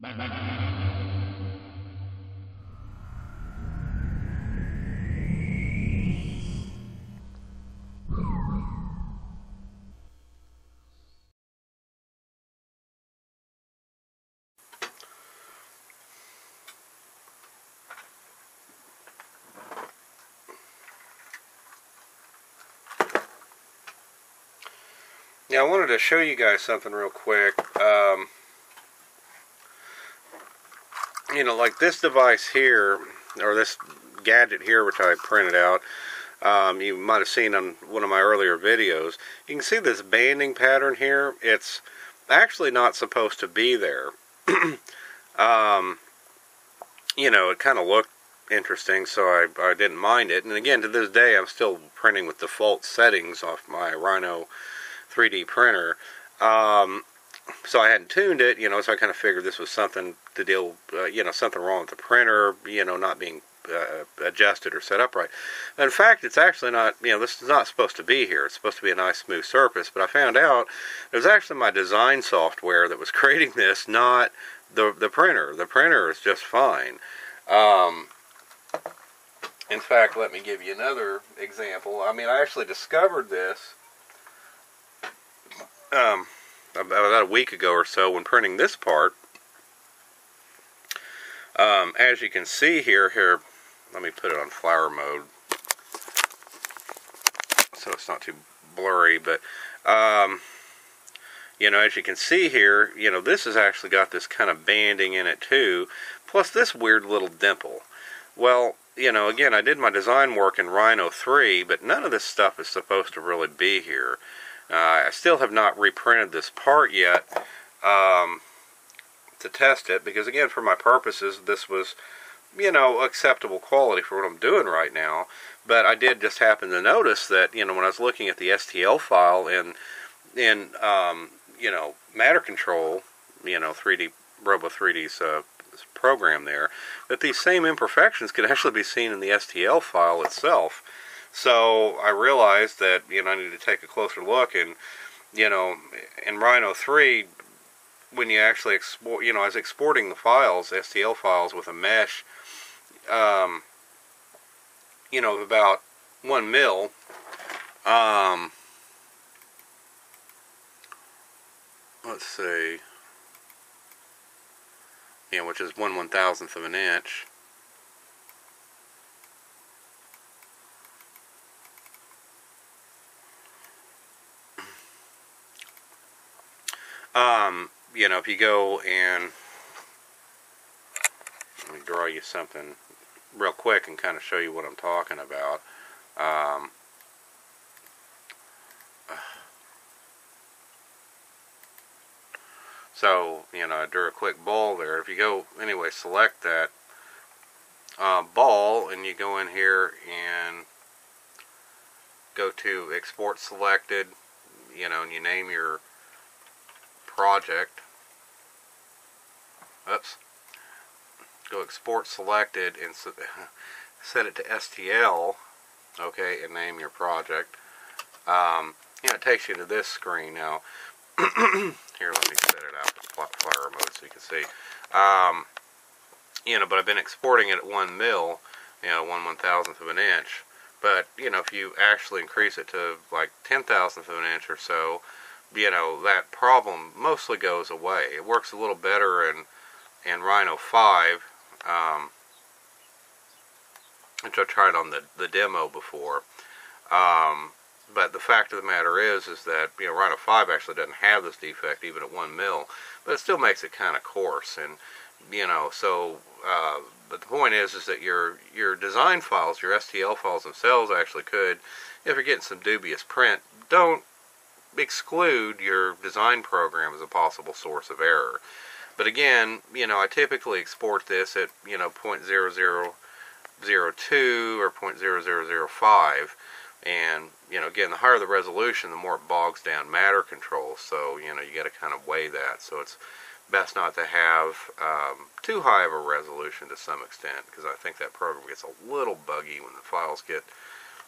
Yeah, I wanted to show you guys something real quick. You know, like this device here, or this gadget here, which I printed out, you might have seen on one of my earlier videos. You can see this banding pattern here. It's actually not supposed to be there. You know, it kind of looked interesting, so I didn't mind it. And again, to this day, I'm still printing with default settings off my Rhino 3D printer. So I hadn't tuned it, you know, so I kind of figured this was something to deal, you know, something wrong with the printer, you know, not being adjusted or set up right. In fact, it's actually not, you know, this is not supposed to be here. It's supposed to be a nice smooth surface, but I found out it was actually my design software that was creating this, not the printer. The printer is just fine. In fact, let me give you another example. I mean, I actually discovered this about a week ago or so when printing this part. As you can see here, let me put it on flower mode so it's not too blurry, but you know, as you can see here, you know, this has actually got this kind of banding in it too, plus this weird little dimple. Well, you know, again, I did my design work in Rhino 3, but none of this stuff is supposed to really be here. I still have not reprinted this part yet to test it, because again, for my purposes, this was, you know, acceptable quality for what I'm doing right now. But I did just happen to notice that, you know, when I was looking at the STL file in you know, Matter Control, you know, Robo3D's program there, that these same imperfections could actually be seen in the STL file itself. So I realized that, you know, I needed to take a closer look, and, you know, in Rhino 3, when you actually export, you know, I was exporting the files, STL files, with a mesh, you know, of about 1 mil, let's see, you know, which is 1/1000th of an inch. You know, if you go and, let me draw you something real quick and kind of show you what I'm talking about. So, you know, I drew a quick ball there. If you go, anyway, select that ball, and you go in here and go to export selected, you know, and you name your project. Oops. Go export selected and set it to STL, okay, and name your project. You know, it takes you to this screen now. Here, let me set it out to flower mode so you can see. You know, but I've been exporting it at 1 mil, you know, 1/1000th of an inch. But, you know, if you actually increase it to like 10,000th of an inch or so, you know, that problem mostly goes away. It works a little better in Rhino 5, which I tried on the demo before. But the fact of the matter is that, you know, Rhino 5 actually doesn't have this defect even at 1 mil, but it still makes it kind of coarse. And, you know, so, but the point is that your design files, your STL files themselves actually could, if you're getting some dubious print, don't exclude your design program as a possible source of error. But again, you know, I typically export this at, you know, 0.0002 or 0.0005, and, you know, again, the higher the resolution, the more it bogs down Matter Control, so, you know, you got to kind of weigh that. So it's best not to have too high of a resolution to some extent, because I think that program gets a little buggy when the files get,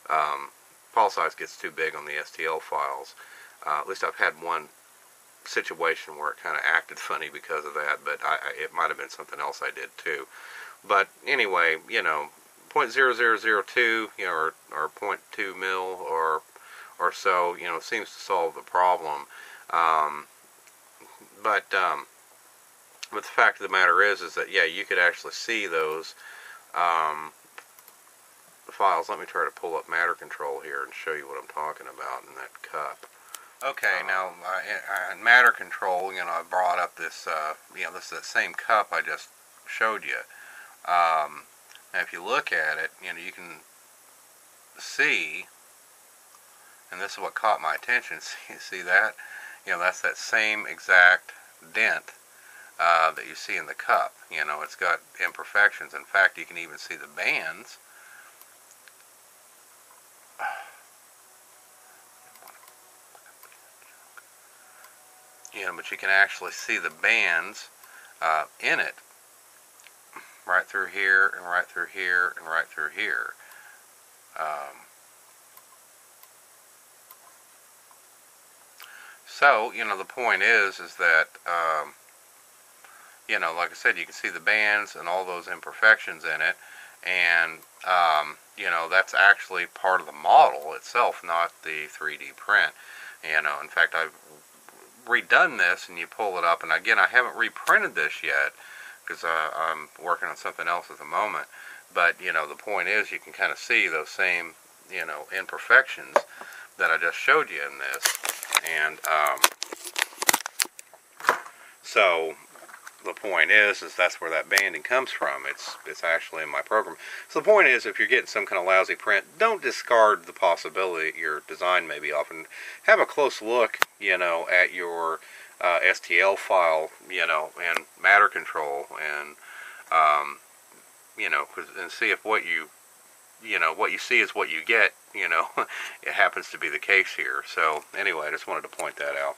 file size gets too big on the STL files. At least I've had one situation where it kind of acted funny because of that, but it might have been something else I did too. But anyway, 0.0002, or 0.2 mil or so, seems to solve the problem. But the fact of the matter is that, yeah, you could actually see those files. Let me try to pull up matter control here and show you what I'm talking about in that cup. Okay, now in matter control, I brought up this, this is that same cup I just showed you. Now if you look at it, you can see, and this is what caught my attention. See that? That's that same exact dent that you see in the cup. It's got imperfections. In fact, you can even see the bands. But you can actually see the bands in it, right through here, and right through here, and right through here. So, the point is that, like I said, you can see the bands and all those imperfections in it, and, that's actually part of the model itself, not the 3D print. In fact, I've redone this, and you pull it up, and again, I haven't reprinted this yet, because I'm working on something else at the moment, but, the point is, you can kind of see those same, imperfections that I just showed you in this. And so the point is that's where that banding comes from. It's actually in my program. So the point is, if you're getting some kind of lousy print, don't discard the possibility that your design may be off, and have a close look, at your STL file, and matter control, and and see if what you see is what you get. It happens to be the case here. So anyway, I just wanted to point that out.